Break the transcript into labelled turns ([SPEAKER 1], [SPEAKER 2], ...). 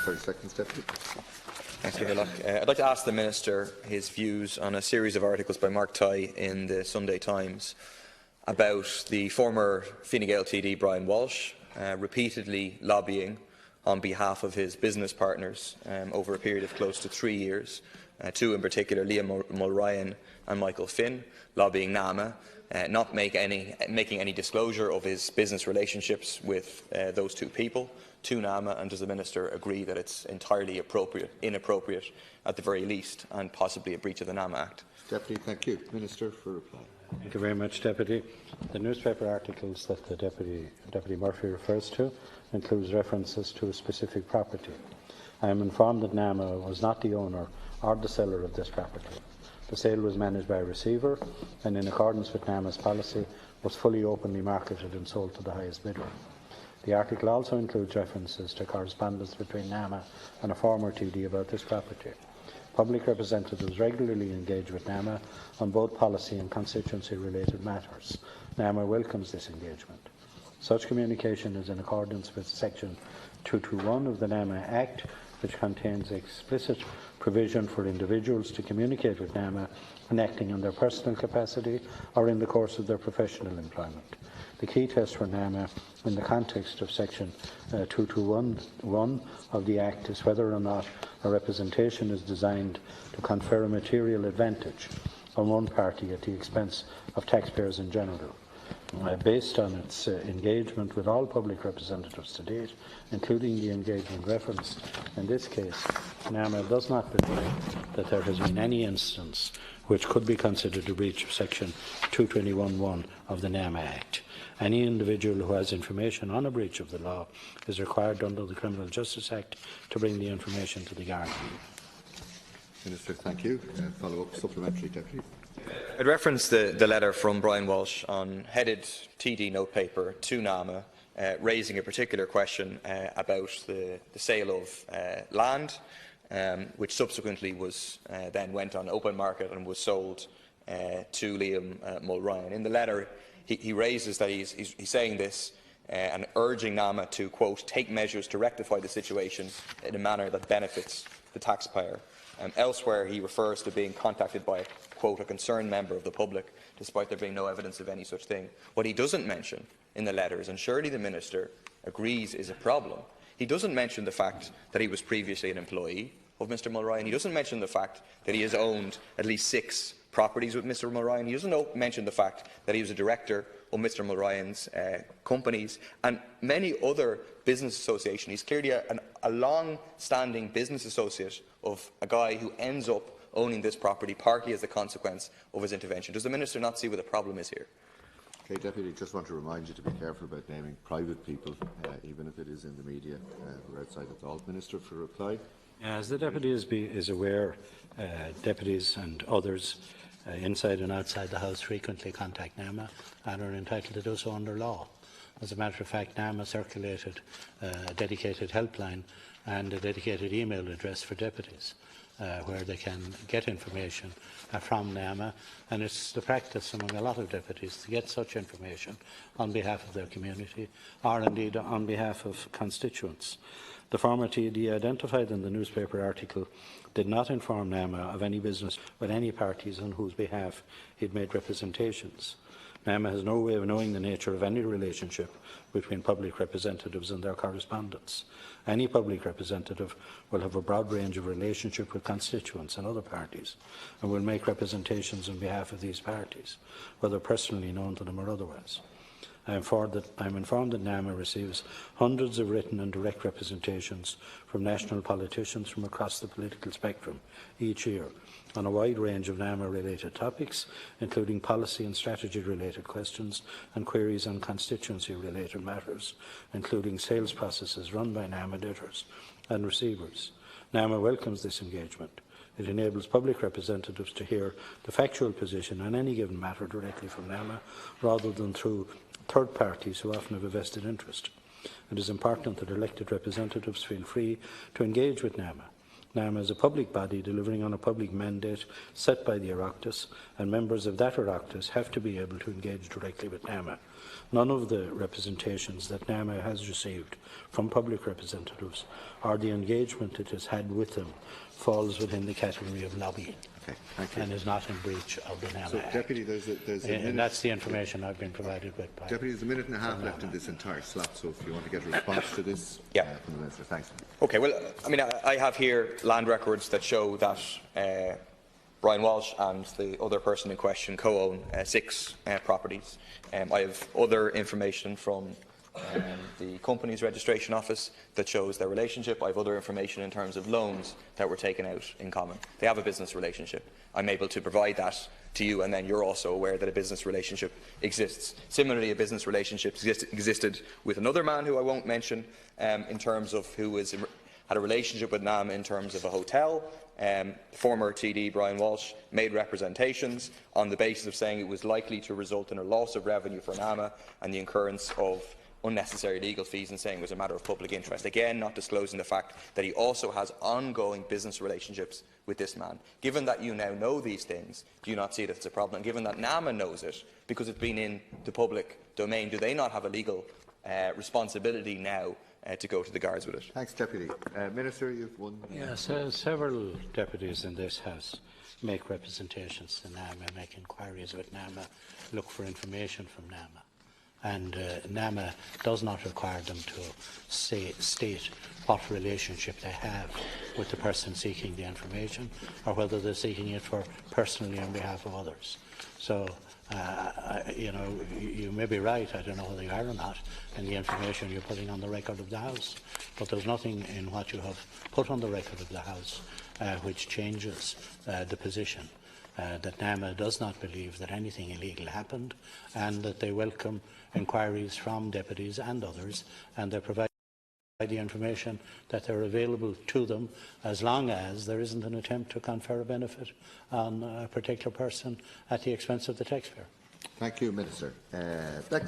[SPEAKER 1] 30 seconds, Deputy.
[SPEAKER 2] Thanks, Gael. I'd like to ask the Minister his views on a series of articles by Mark Tighe in the Sunday Times about the former Fine Gael TD Brian Walsh repeatedly lobbying on behalf of his business partners over a period of close to 3 years, two in particular, Liam Mulryan and Michael Finn, lobbying NAMA, not making any disclosure of his business relationships with those two people to NAMA, and does the Minister agree that it's entirely inappropriate at the very least, and possibly a breach of the NAMA Act?
[SPEAKER 1] Deputy, thank you. Minister for reply.
[SPEAKER 3] Thank you very much, Deputy. The newspaper articles that the Deputy Murphy refers to includes references to a specific property. I am informed that NAMA was not the owner or the seller of this property. The sale was managed by a receiver and, in accordance with NAMA's policy, was fully openly marketed and sold to the highest bidder. The article also includes references to correspondence between NAMA and a former TD about this property. Public representatives regularly engage with NAMA on both policy and constituency-related matters. NAMA welcomes this engagement. Such communication is in accordance with Section 221 of the NAMA Act, which contains explicit provision for individuals to communicate with NAMA when acting in their personal capacity or in the course of their professional employment. The key test for NAMA in the context of Section 221 of the Act is whether or not a representation is designed to confer a material advantage on one party at the expense of taxpayers in general. Based on its engagement with all public representatives to date, including the engagement referenced in this case, NAMA does not believe that there has been any instance which could be considered a breach of Section 221(1) of the NAMA Act. Any individual who has information on a breach of the law is required under the Criminal Justice Act to bring the information to the Guard.
[SPEAKER 1] Minister, thank you. Follow-up supplementary, Deputy.
[SPEAKER 2] I'd reference the letter from Brian Walsh on headed TD note paper to NAMA, raising a particular question about the sale of land, which subsequently was then went on open market and was sold to Liam Mulryan. In the letter, he raises that he's saying this and urging NAMA to, quote, take measures to rectify the situation in a manner that benefits the taxpayer. Elsewhere, he refers to being contacted by, quote, a concerned member of the public, despite there being no evidence of any such thing. What he doesn't mention in the letters, and surely the Minister agrees is a problem, he doesn't mention the fact that he was previously an employee of Mr Mulryan. He doesn't mention the fact that he has owned at least 6 properties with Mr Mulryan. He doesn't mention the fact that he was a director of Mr Mulryan's companies and many other business associations. He's clearly a long-standing business associate of a guy who ends up owning this property partly as a consequence of his intervention. Does the Minister not see what the problem is here?
[SPEAKER 1] Okay, Deputy, just want to remind you to be careful about naming private people, even if it is in the media or outside of the Alt. Minister for reply.
[SPEAKER 3] As the Deputy is aware, deputies and others inside and outside the House frequently contact NAMA and are entitled to do so under law. As a matter of fact, NAMA circulated a dedicated helpline and a dedicated email address for deputies where they can get information from NAMA, and it's the practice among a lot of deputies to get such information on behalf of their community or indeed on behalf of constituents. The former TD identified in the newspaper article did not inform NAMA of any business with any parties on whose behalf he had made representations. NAMA has no way of knowing the nature of any relationship between public representatives and their correspondents. Any public representative will have a broad range of relationship with constituents and other parties and will make representations on behalf of these parties, whether personally known to them or otherwise. I am informed that NAMA receives hundreds of written and direct representations from national politicians from across the political spectrum each year on a wide range of NAMA-related topics, including policy and strategy-related questions and queries on constituency-related matters, including sales processes run by NAMA debtors and receivers. NAMA welcomes this engagement. It enables public representatives to hear the factual position on any given matter directly from NAMA, rather than through third parties who often have a vested interest. It is important that elected representatives feel free to engage with NAMA. NAMA is a public body delivering on a public mandate set by the Oireachtas, and members of that Oireachtas have to be able to engage directly with NAMA. None of the representations that NAMA has received from public representatives or the engagement it has had with them falls within the category of lobbying.
[SPEAKER 1] Okay, thank you.
[SPEAKER 3] And is not in breach of the NAMA Act.
[SPEAKER 1] Deputy, there's a minute.
[SPEAKER 3] And that's the information I've been provided with. By
[SPEAKER 1] Deputy, there's a minute and a half left in this entire slot, so if you want to get a response to this from the Minister. Thanks.
[SPEAKER 2] Okay, well, I mean, I have here land records that show that Brian Walsh and the other person in question co-own 6 properties. I have other information from the company's registration office that shows their relationship. I have other information in terms of loans that were taken out in common. They have a business relationship. I'm able to provide that to you, and then you're also aware that a business relationship exists. Similarly, a business relationship existed with another man who I won't mention in terms of who had a relationship with NAMA in terms of a hotel. Former TD Brian Walsh made representations on the basis of saying it was likely to result in a loss of revenue for NAMA and the incurrence of unnecessary legal fees, and saying it was a matter of public interest. Again, not disclosing the fact that he also has ongoing business relationships with this man. Given that you now know these things, do you not see that it's a problem? And given that NAMA knows it, because it's been in the public domain, do they not have a legal responsibility now to go to the guards with it?
[SPEAKER 1] Thanks, Deputy. Minister, you've one.
[SPEAKER 3] Yes, several deputies in this House make representations to NAMA, make inquiries with NAMA, look for information from NAMA. And NAMA does not require them to state what relationship they have with the person seeking the information, or whether they're seeking it for personally on behalf of others. So, you know, you may be right, I don't know whether you are or not, in the information you're putting on the record of the House, but there's nothing in what you have put on the record of the House which changes the position that NAMA does not believe that anything illegal happened, and that they welcome inquiries from deputies and others, and they provide the information that they're available to them, as long as there isn't an attempt to confer a benefit on a particular person at the expense of the taxpayer.
[SPEAKER 1] Thank you, Minister.